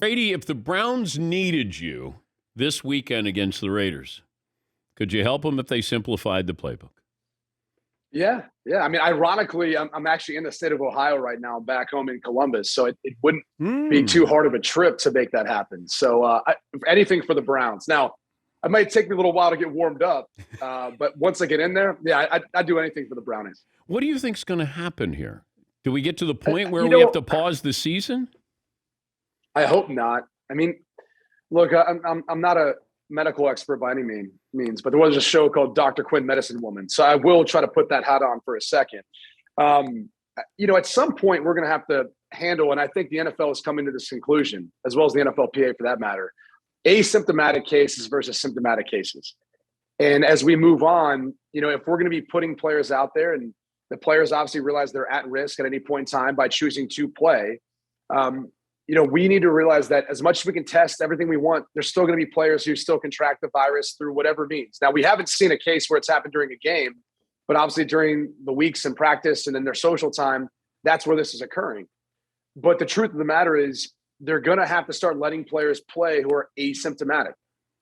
Brady, if the Browns needed you this weekend against the Raiders, could you help them if they simplified the playbook? Yeah. I mean, ironically, I'm actually in the state of Ohio right now, back home in Columbus, so it wouldn't be too hard of a trip to make that happen. So anything for the Browns. Now, it might take me a little while to get warmed up, but once I get in there, yeah, I'd do anything for the Brownies. What do you think's going to happen here? Do we get to the point where You we know, have to pause the season? I hope not. I mean, look, I'm not a medical expert by any means, but there was a show called Dr. Quinn, Medicine Woman. So I will try to put that hat on for a second. At some point we're going to have to handle, and I think the NFL is coming to this conclusion, as well as the NFLPA for that matter, asymptomatic cases versus symptomatic cases. And as we move on, if we're going to be putting players out there, and the players obviously realize they're at risk at any point in time by choosing to play, we need to realize that as much as we can test everything we want, there's still going to be players who still contract the virus through whatever means. Now, we haven't seen a case where it's happened during a game, but obviously during the weeks in practice and in their social time, that's where this is occurring. But the truth of the matter is they're going to have to start letting players play who are asymptomatic.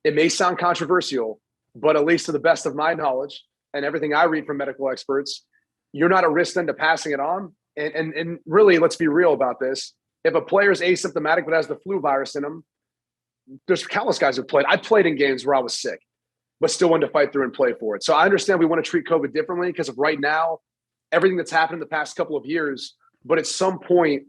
It may sound controversial, but at least to the best of my knowledge and everything I read from medical experts, you're not at risk then to passing it on. And really, let's be real about this. If a player is asymptomatic but has the flu virus in him, there's countless guys who played. I played in games where I was sick, but still wanted to fight through and play for it. So I understand we want to treat COVID differently because of right now, everything that's happened in the past couple of years. But at some point,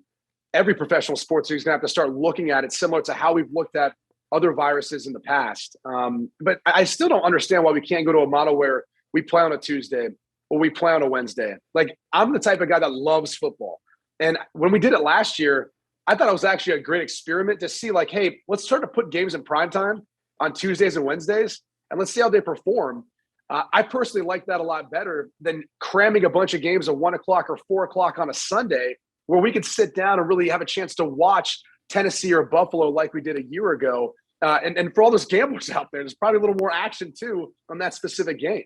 every professional sports league is going to have to start looking at it similar to how we've looked at other viruses in the past. But I still don't understand why we can't go to a model where we play on a Tuesday or we play on a Wednesday. Like, I'm the type of guy that loves football. And when we did it last year, I thought it was actually a great experiment to see, like, hey, let's start to put games in primetime on Tuesdays and Wednesdays, and let's see how they perform. I personally like that a lot better than cramming a bunch of games at 1 o'clock or 4 o'clock on a Sunday where we could sit down and really have a chance to watch Tennessee or Buffalo like we did a year ago. And for all those gamblers out there, there's probably a little more action, too, on that specific game.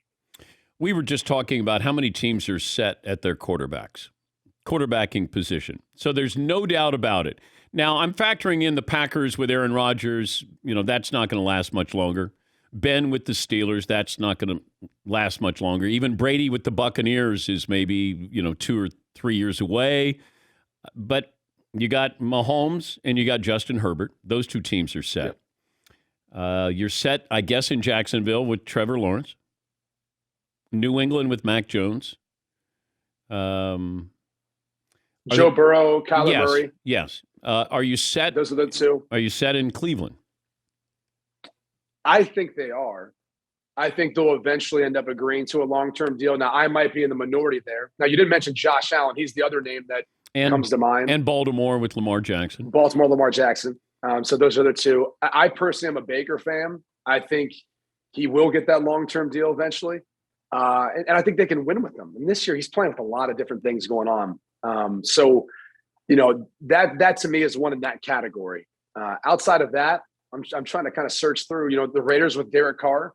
We were just talking about how many teams are set at their quarterbacking position. So there's no doubt about it. Now, I'm factoring in the Packers with Aaron Rodgers. That's not going to last much longer. Ben with the Steelers, that's not going to last much longer. Even Brady with the Buccaneers is maybe, 2 or 3 years away. But you got Mahomes and you got Justin Herbert. Those two teams are set. Yep. You're set, I guess, in Jacksonville with Trevor Lawrence. New England with Mac Jones. Joe Burrow, Kyler Murray. Yes. Are you set? Those are the two. Are you set in Cleveland? I think they are. I think they'll eventually end up agreeing to a long-term deal. Now, I might be in the minority there. Now, you didn't mention Josh Allen. He's the other name that comes to mind. And Baltimore with Lamar Jackson. Baltimore, Lamar Jackson. So those are the two. I personally am a Baker fan. I think he will get that long-term deal eventually. And I think they can win with him. And this year, he's playing with a lot of different things going on. That to me is one in that category. Outside of that, I'm trying to kind of search through, the Raiders with Derek Carr.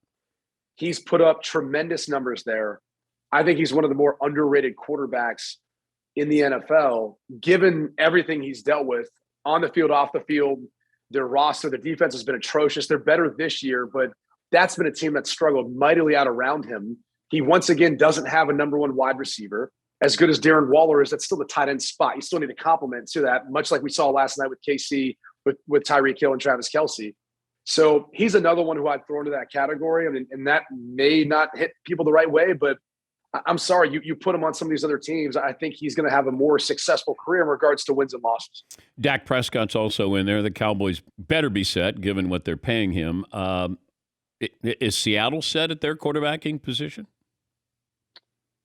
He's put up tremendous numbers there. I think he's one of the more underrated quarterbacks in the NFL, given everything he's dealt with on the field, off the field. Their roster, the defense has been atrocious. They're better this year, but that's been a team that struggled mightily out around him. He once again doesn't have a number one wide receiver. As good as Darren Waller is, that's still the tight end spot. You still need a complement to that, much like we saw last night with KC, with Tyreek Hill and Travis Kelce. So he's another one who I'd throw into that category. I mean, and that may not hit people the right way, but I'm sorry, you put him on some of these other teams. I think he's going to have a more successful career in regards to wins and losses. Dak Prescott's also in there. The Cowboys better be set, given what they're paying him. Is Seattle set at their quarterbacking position?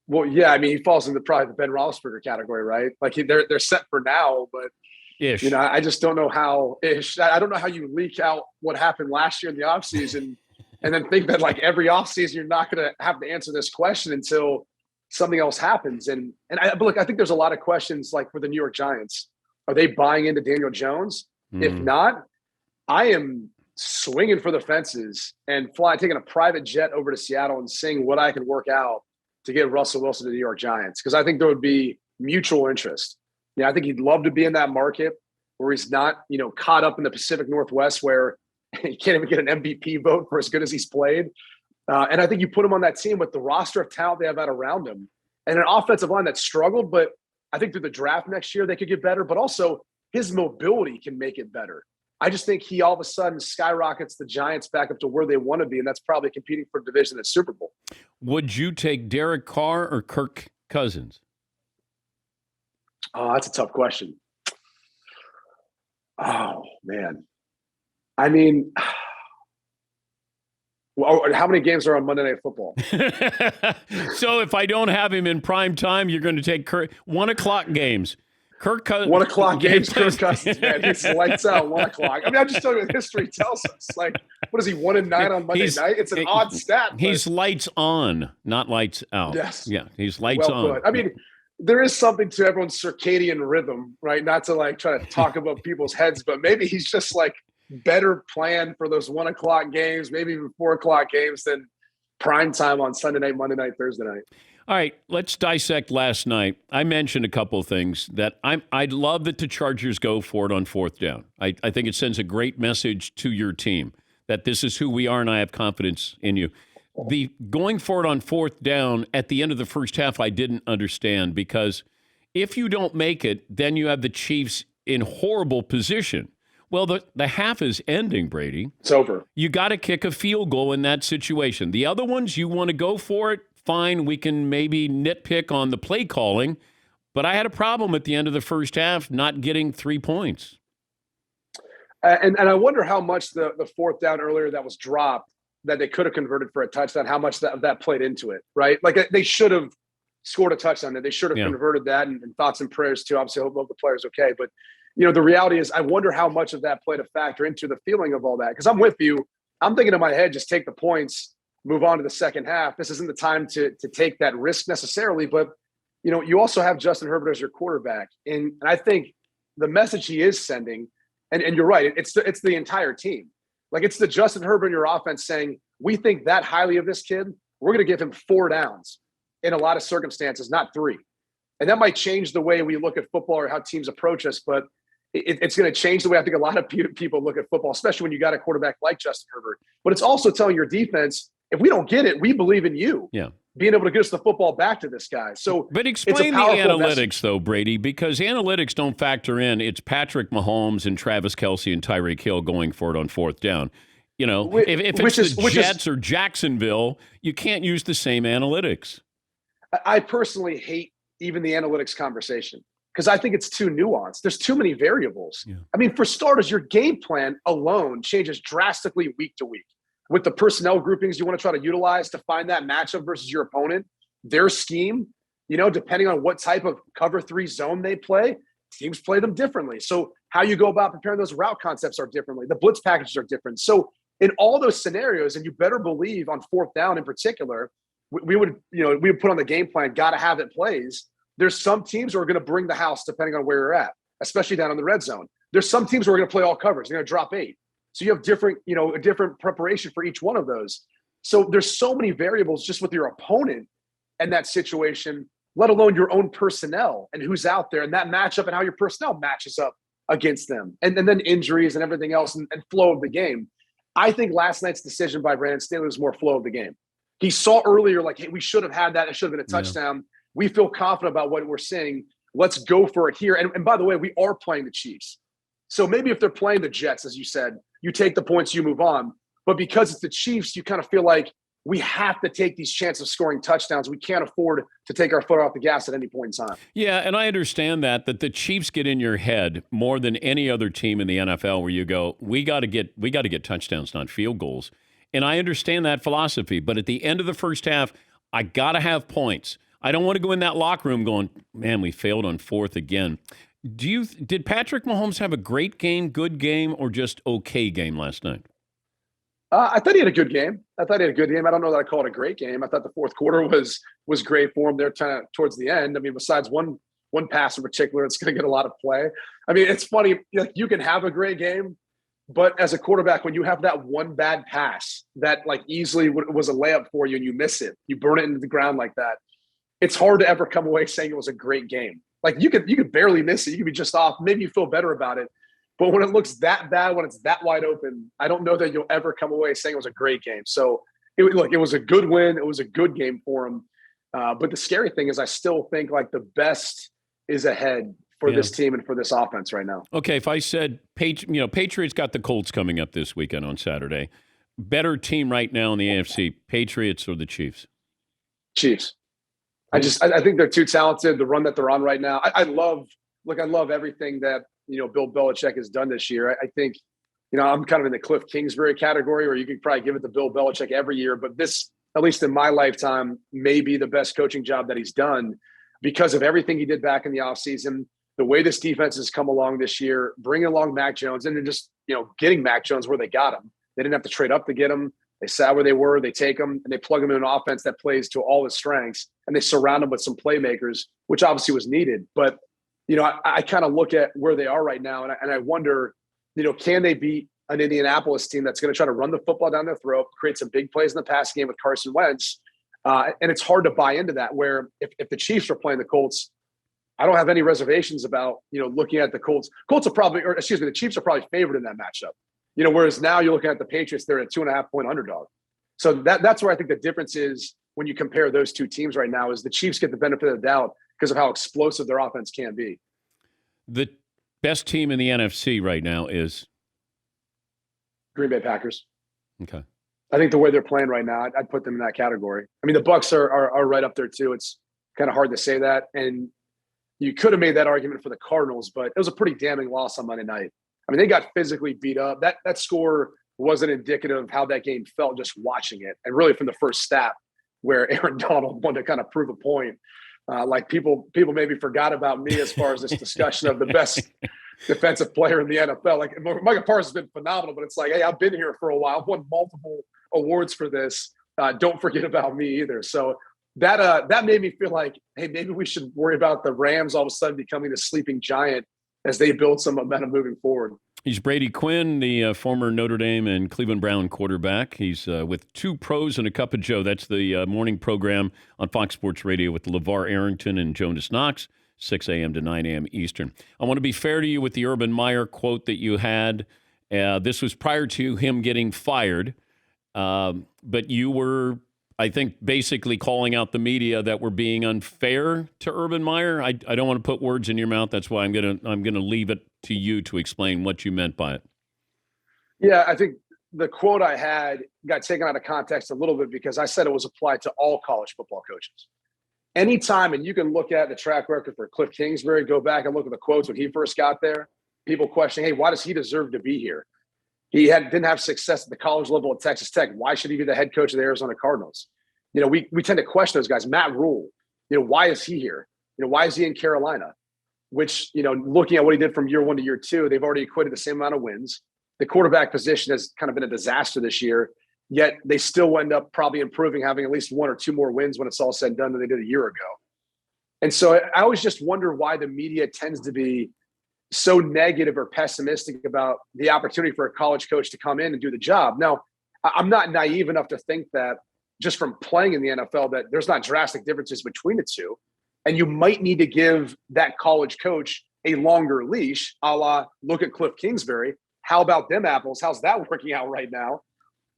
Well, yeah, I mean, he falls into probably the Ben Roethlisberger category, right? Like they're set for now, but Ish. I just don't know how. I don't know how you leak out what happened last year in the offseason and then think that like every offseason you're not going to have to answer this question until something else happens. But I think there's a lot of questions like for the New York Giants. Are they buying into Daniel Jones? If not, I am swinging for the fences and taking a private jet over to Seattle and seeing what I can work out to get Russell Wilson to the New York Giants, because I think there would be mutual interest. I think he'd love to be in that market. where he's not, caught up in the Pacific Northwest where he can't even get an MVP vote for as good as he's played. And I think you put him on that team with the roster of talent they have out around him and an offensive line that struggled, but I think through the draft next year, they could get better, but also his mobility can make it better. I just think he all of a sudden skyrockets the Giants back up to where they want to be, and that's probably competing for division at Super Bowl. Would you take Derek Carr or Kirk Cousins? Oh, that's a tough question. Oh, man. I mean, how many games are on Monday Night Football? So if I don't have him in prime time, you're going to take Kirk. 1 o'clock games. Kirk Cousins. 1 o'clock games, Kirk Cousins, man. He's lights out 1 o'clock. I mean, I'm just telling you what history tells us. Like, what is he, 1-9 on Monday night? It's an odd stat. He's lights on, not lights out. Yes. Yeah, he's lights on. Put. I mean, there is something to everyone's circadian rhythm, right? Not to like try to talk about people's heads, but maybe he's just like better planned for those 1 o'clock games, maybe even 4 o'clock games than prime time on Sunday night, Monday night, Thursday night. All right, let's dissect last night. I mentioned a couple of things that I'd love that the Chargers go for it on fourth down. I think it sends a great message to your team that this is who we are and I have confidence in you. The going for it on fourth down at the end of the first half, I didn't understand because if you don't make it, then you have the Chiefs in horrible position. Well, the half is ending, Brady. It's over. You got to kick a field goal in that situation. The other ones, you want to go for it, fine. We can maybe nitpick on the play calling, but I had a problem at the end of the first half not getting 3 points. And I wonder how much the fourth down earlier that was dropped that they could have converted for a touchdown, how much that played into it, right? Like they should have scored a touchdown there. They should have converted that and thoughts and prayers too. Obviously, I hope the player's okay. But, the reality is I wonder how much of that played a factor into the feeling of all that. Because I'm with you. I'm thinking in my head, just take the points, move on to the second half. This isn't the time to take that risk necessarily. But, you also have Justin Herbert as your quarterback. And I think the message he is sending, and you're right, it's the entire team. Like it's the Justin Herbert in your offense saying, we think that highly of this kid. We're going to give him 4 downs in a lot of circumstances, not 3. And that might change the way we look at football or how teams approach us. But it's going to change the way I think a lot of people look at football, especially when you got a quarterback like Justin Herbert. But it's also telling your defense, if we don't get it, we believe in you. Yeah. Being able to get us the football back to this guy. So, but explain the analytics, though, Brady, because analytics don't factor in. It's Patrick Mahomes and Travis Kelce and Tyreek Hill going for it on fourth down. If it's the Jets or Jacksonville, you can't use the same analytics. I personally hate even the analytics conversation because I think it's too nuanced. There's too many variables. Yeah. I mean, for starters, your game plan alone changes drastically week to week. With the personnel groupings you want to try to utilize to find that matchup versus your opponent, their scheme, depending on what type of cover 3 zone they play, teams play them differently. So how you go about preparing those route concepts are differently. The blitz packages are different. So in all those scenarios, and you better believe on fourth down in particular, we would put on the game plan, got to have it plays. There's some teams who are going to bring the house depending on where you're at, especially down in the red zone. There's some teams who are going to play all covers. They're going to drop 8. So you have a different preparation for each one of those. So there's so many variables just with your opponent and that situation, let alone your own personnel and who's out there and that matchup and how your personnel matches up against them. And then injuries and everything else and flow of the game. I think last night's decision by Brandon Staley was more flow of the game. He saw earlier, like, hey, we should have had that. It should have been a touchdown. Yeah. We feel confident about what we're seeing. Let's go for it here. And by the way, we are playing the Chiefs. So maybe if they're playing the Jets, as you said, you take the points, you move on. But because it's the Chiefs, you kind of feel like we have to take these chances of scoring touchdowns. We can't afford to take our foot off the gas at any point in time. Yeah, and I understand that the Chiefs get in your head more than any other team in the NFL where you go, we got to get touchdowns, not field goals. And I understand that philosophy. But at the end of the first half, I got to have points. I don't want to go in that locker room going, man, we failed on fourth again. Did Patrick Mahomes have a great game, good game, or just okay game last night? I thought he had a good game. I don't know that I call it a great game. I thought the fourth quarter was great for him there towards the end. I mean, besides one pass in particular, it's going to get a lot of play. I mean, it's funny. You can have a great game, but as a quarterback, when you have that one bad pass that like easily was a layup for you and you miss it, you burn it into the ground like that, it's hard to ever come away saying it was a great game. Like you could barely miss it. You could be just off. Maybe you feel better about it. But when it looks that bad, when it's that wide open, I don't know that you'll ever come away saying it was a great game. So, it was a good win. It was a good game for him. But the scary thing is I still think like the best is ahead for this team and for this offense right now. Okay, if I said, Patriots got the Colts coming up this weekend on Saturday. Better team right now in the AFC, Patriots or the Chiefs? Chiefs. I think they're too talented. The run that they're on right now, I love everything that Bill Belichick has done this year. I think I'm kind of in the Cliff Kingsbury category, or you could probably give it to Bill Belichick every year. But this, at least in my lifetime, may be the best coaching job that he's done because of everything he did back in the offseason, the way this defense has come along this year, bringing along Mac Jones, and then just getting Mac Jones where they got him. They didn't have to trade up to get him. They sat where they were. They take him and they plug him in an offense that plays to all his strengths, and they surround him with some playmakers, which obviously was needed. But I kind of look at where they are right now, and I wonder, can they beat an Indianapolis team that's going to try to run the football down their throat, create some big plays in the pass game with Carson Wentz? And it's hard to buy into that, where if the Chiefs are playing the Colts, I don't have any reservations about, looking at the Colts. The Chiefs are probably favored in that matchup. Whereas now you're looking at the Patriots, they're a 2.5-point underdog. So that's where I think the difference is when you compare those two teams right now, is the Chiefs get the benefit of the doubt because of how explosive their offense can be. The best team in the NFC right now is Green Bay Packers. Okay. I think the way they're playing right now, I'd put them in that category. I mean, the Bucs are right up there too. It's kind of hard to say that. And you could have made that argument for the Cardinals, but it was a pretty damning loss on Monday night. I mean, they got physically beat up. That score wasn't indicative of how that game felt just watching it. And really from the first snap where Aaron Donald wanted to kind of prove a point. Like people maybe forgot about me as far as this discussion of the best defensive player in the NFL. Like Micah Parsons has been phenomenal, but it's like, hey, I've been here for a while. I've won multiple awards for this. Don't forget about me either. So that made me feel like, hey, maybe we should worry about the Rams all of a sudden becoming the sleeping giant as they build some momentum moving forward. He's Brady Quinn, the former Notre Dame and Cleveland Brown quarterback. He's with Two Pros and a Cup of Joe. That's the morning program on Fox Sports Radio with LeVar Arrington and Jonas Knox, 6 a.m. to 9 a.m. Eastern. I want to be fair to you with the Urban Meyer quote that you had. This was prior to him getting fired, but you were, I think, basically calling out the media that were being unfair to Urban Meyer. I don't want to put words in your mouth. That's why I'm gonna leave it to you to explain what you meant by it. Yeah, I think the quote I had got taken out of context a little bit because I said it was applied to all college football coaches. Anytime, and you can look at the track record for Cliff Kingsbury, go back and look at the quotes when he first got there, people questioning, hey, why does he deserve to be here? He didn't have success at the college level at Texas Tech. Why should he be the head coach of the Arizona Cardinals? We tend to question those guys. Matt Rule, why is he here? Why is he in Carolina? Which, looking at what he did from year one to year two, they've already equated the same amount of wins. The quarterback position has kind of been a disaster this year, yet they still end up probably improving, having at least one or two more wins when it's all said and done than they did a year ago. And so I always just wonder why the media tends to be so negative or pessimistic about the opportunity for a college coach to come in and do the job. Now, I'm not naive enough to think that just from playing in the NFL that there's not drastic differences between the two. And you might need to give that college coach a longer leash, a la look at Cliff Kingsbury. How about them apples? How's that working out right now?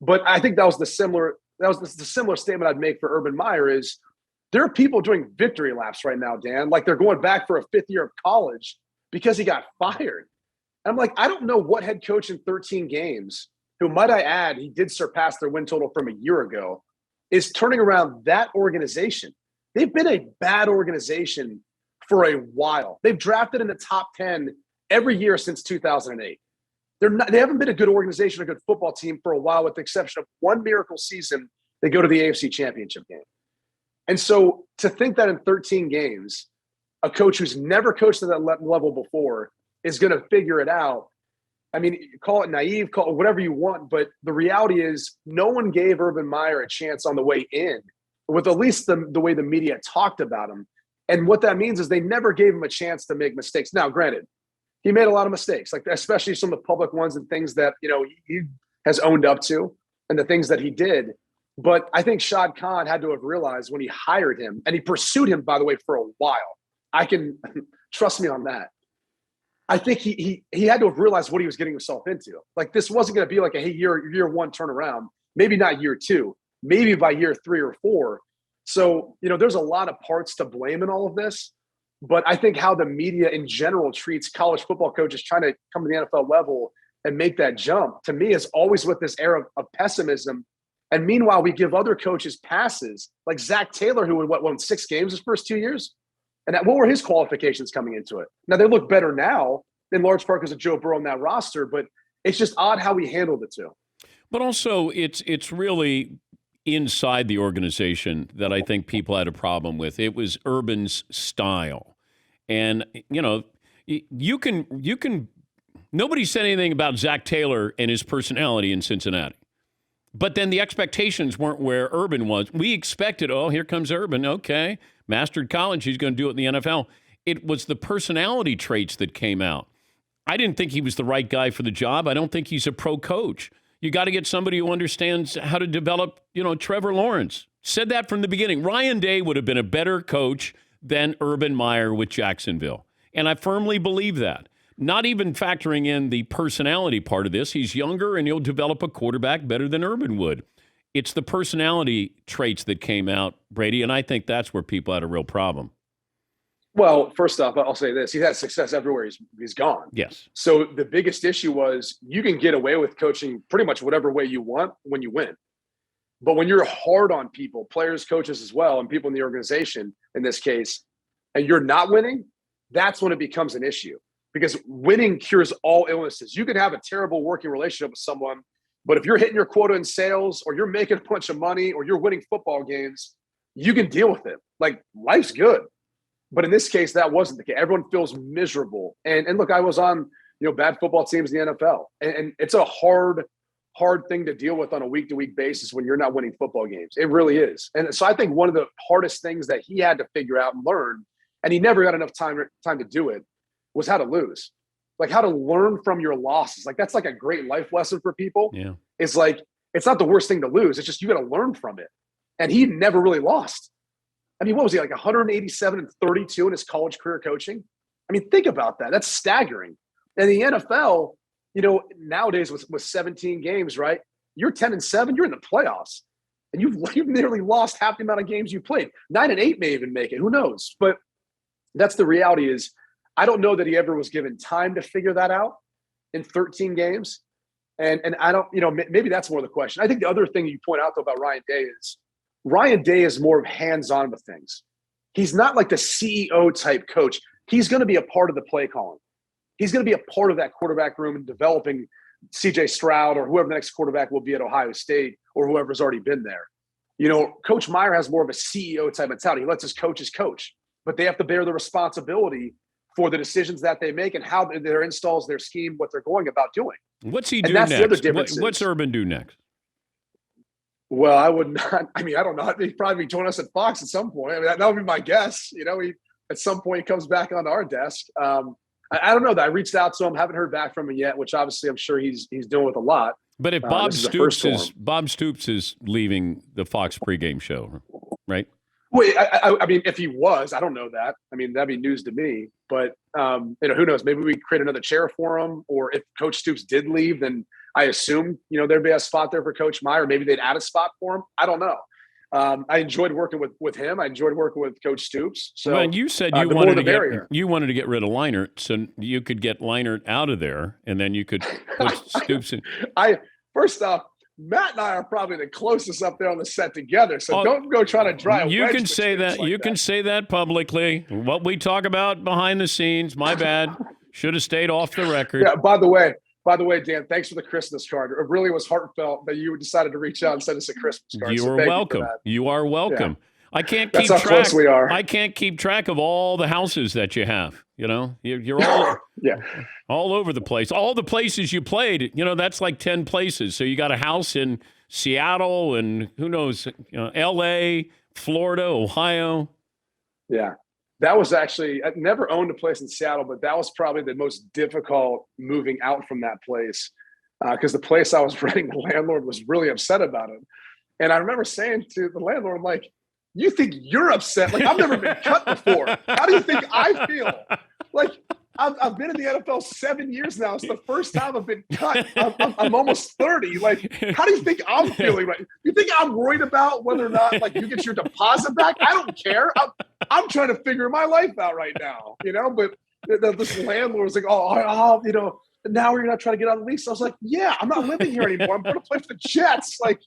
But I think that was the similar statement I'd make for Urban Meyer is there are people doing victory laps right now, Dan, like they're going back for a fifth year of college because he got fired. And I'm like, I don't know what head coach in 13 games, who might I add, he did surpass their win total from a year ago, is turning around that organization. They've been a bad organization for a while. They've drafted in the top 10 every year since 2008. They haven't been a good organization, a good football team for a while, with the exception of one miracle season. They go to the AFC Championship game. And so to think that in 13 games, a coach who's never coached at that level before is going to figure it out. I mean, call it naive, call it whatever you want, but the reality is no one gave Urban Meyer a chance on the way in, with at least the way the media talked about him. And what that means is they never gave him a chance to make mistakes. Now, granted, he made a lot of mistakes, like especially some of the public ones and things that, he has owned up to and the things that he did. But I think Shad Khan had to have realized when he hired him, and he pursued him, by the way, for a while. I can trust me on that. I think he had to have realized what he was getting himself into. Like, this wasn't going to be like a, hey, year one turnaround. Maybe not year two. Maybe by year 3 or 4. So, there's a lot of parts to blame in all of this. But I think how the media in general treats college football coaches trying to come to the NFL level and make that jump, to me, is always with this air of pessimism. And meanwhile, we give other coaches passes, like Zach Taylor, who won 6 games his first 2 years. And what were his qualifications coming into it? Now, they look better now, in large part because of Joe Burrow on that roster, but it's just odd how we handled it too. But also, it's really inside the organization that I think people had a problem with. It was Urban's style. And, you can nobody said anything about Zach Taylor and his personality in Cincinnati. But then the expectations weren't where Urban was. We expected, here comes Urban. Okay, mastered college. He's going to do it in the NFL. It was the personality traits that came out. I didn't think he was the right guy for the job. I don't think he's a pro coach. You got to get somebody who understands how to develop, Trevor Lawrence. Said that from the beginning. Ryan Day would have been a better coach than Urban Meyer with Jacksonville. And I firmly believe that. Not even factoring in the personality part of this. He's younger and he'll develop a quarterback better than Urban would. It's the personality traits that came out, Brady, and I think that's where people had a real problem. Well, first off, I'll say this. He's had success everywhere he's gone. Yes. So the biggest issue was you can get away with coaching pretty much whatever way you want when you win. But when you're hard on people, players, coaches as well, and people in the organization in this case, and you're not winning, that's when it becomes an issue. Because winning cures all illnesses. You can have a terrible working relationship with someone, but if you're hitting your quota in sales or you're making a bunch of money or you're winning football games, you can deal with it. Like, life's good. But in this case, that wasn't the case. Everyone feels miserable. And look, I was on, bad football teams in the NFL. And it's a hard thing to deal with on a week-to-week basis when you're not winning football games. It really is. And so I think one of the hardest things that he had to figure out and learn, and he never got enough time to do it, was how to lose. Like, how to learn from your losses. Like, that's like a great life lesson for people. Yeah. It's like, it's not the worst thing to lose. It's just you got to learn from it. And he never really lost. I mean, what was he, like 187-32 in his college career coaching? I mean, think about that. That's staggering. And the NFL, nowadays with 17 games, right? You're 10-7, you're in the playoffs. And you've nearly lost half the amount of games you played. 9-8 may even make it. Who knows? But that's the reality is, I don't know that he ever was given time to figure that out in 13 games. And I don't, maybe that's more the question. I think the other thing you point out, though, about Ryan Day is more hands-on with things. He's not like the CEO type coach. He's going to be a part of the play calling. He's going to be a part of that quarterback room and developing CJ Stroud or whoever the next quarterback will be at Ohio State or whoever's already been there. Coach Meyer has more of a CEO type mentality. He lets his coaches coach, but they have to bear the responsibility for the decisions that they make and how their installs, their scheme, what they're going about doing. What's he do next? What's Urban do next? Well, I would not. I mean, I don't know. He'd probably join us at Fox at some point. I mean, that would be my guess. He at some point he comes back onto our desk. I don't know that I reached out to him, haven't heard back from him yet, which obviously I'm sure he's doing with a lot. But if Bob Stoops is leaving the Fox pregame show, right? Wait, I mean, if he was, I don't know that. I mean, that'd be news to me. But who knows? Maybe we create another chair for him. Or if Coach Stoops did leave, then I assume there'd be a spot there for Coach Meyer. Maybe they'd add a spot for him. I don't know. I enjoyed working with him. I enjoyed working with Coach Stoops. So, well, you said you wanted to get rid of Leinart, so you could get Leinart out of there, and then you could put Stoops in. First off, Matt and I are probably the closest up there on the set together, so don't go trying to drive. You can say that. You can say that publicly. What we talk about behind the scenes, my bad. Should have stayed off the record. Yeah. By the way, Dan, thanks for the Christmas card. It really was heartfelt that you decided to reach out and send us a Christmas card. You are welcome. You are welcome. Yeah. I can't keep track. Close we are. I can't keep track of all the houses that you have. You're all all over the place. All the places you played. That's like 10 places. So you got a house in Seattle and who knows, L.A., Florida, Ohio. Yeah, that was actually, I never owned a place in Seattle, but that was probably the most difficult moving out from that place because the place I was renting, the landlord was really upset about it. And I remember saying to the landlord, I'm like, you think you're upset? Like, I've never been cut before. How do you think I feel? Like, I've been in the NFL 7 years now. It's the first time I've been cut. I'm almost 30. Like, how do you think I'm feeling right? You think I'm worried about whether or not like you get your deposit back? I don't care. I'm trying to figure my life out right now, But this landlord was like, now you're not trying to get on the lease. I was like, yeah, I'm not living here anymore. I'm going to play for the Jets. Like,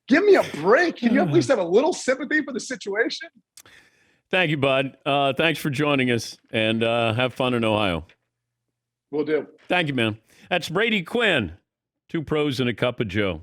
give me a break. Can you at least have a little sympathy for the situation? Thank you, bud. Thanks for joining us, and have fun in Ohio. Will do. Thank you, man. That's Brady Quinn, 2 pros and a cup of Joe.